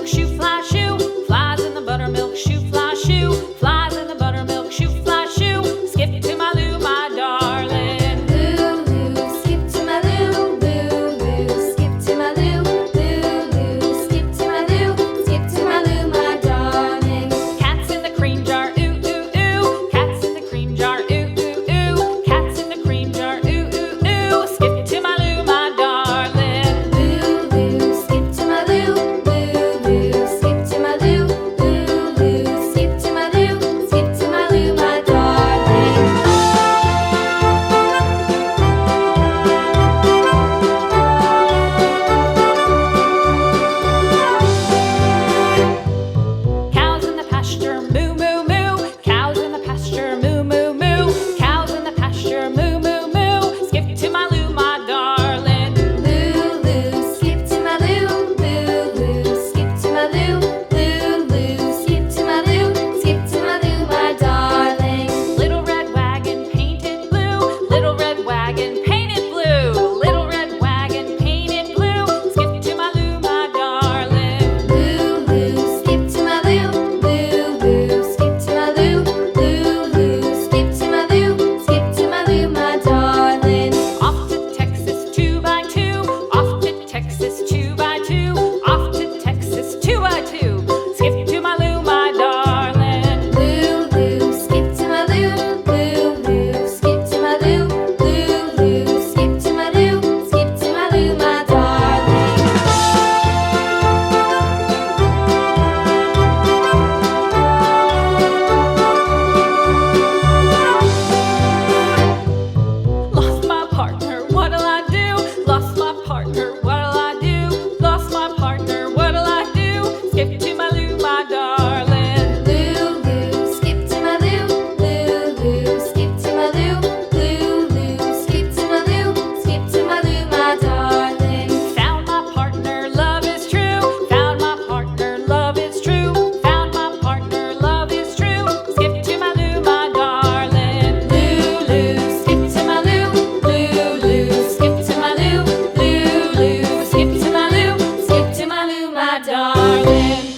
buttermilk shoe, fly shoe. Flies in the buttermilk shoe, fly shoe. Flies in the buttermilk shoe, fly shoe. Skip to my Lou, my darling. Lou, skip to my Lou, Lou, skip to my Lou, Lou, skip to my Lou, skip to my Lou, my darling. Cats in the cream jar, ooh, ooh, ooh. Cats in the cream jar, ooh, ooh, ooh. Cats in the cream jar, ooh, ooh, ooh. Skip to my Lou, my darling. Lou, skip to my Lou, Lou, skip to my Lou, Lou, skip to my Lou, skip to my Lou, my darling. Cows in the pasture, moo, moo, moo. Cows in the pasture, moo, moo, moo. Cows in the pasture, moo, moo, moo. Skip to my Lou, my darling. Lou, skip to my Lou, Lou, skip to my Lou, Lou, skip to my Lou, skip to my Lou, my darling. Little red wagon painted blue. Little red wagon painted blue. Little red wagon painted blue. Skip to my Lou, my darling. Lou, skip to my Lou, Lou, skip to my Lou, Lou, skip to my Lou, skip to my Lou, my darling. Off to Texas 2x2. Off to Texas 2x2. Off to Texas 2x2. Skip to my Lou, my darling. Lou, skip to my Lou, Lou, skip to my Lou, Lou, skip to my Lou, skip to my Lou, my darling. Lost my partner, what'll I do? Lost my partner, what'll I do? Lost my partner, what'll I do? Skip to my Lou, my darling. Lou, skip to my Lou, Lou, skip to my Lou, Lou, skip to my Lou, skip to my Lou, my darling. Found my partner, love is true. Found my partner, love is true. Found my partner, love is true. Skip to my Lou, my darling. Lou, skip to my Lou, Lou, skip to my Lou, Lou, skip to my Lou, skip to my Lou, my darling.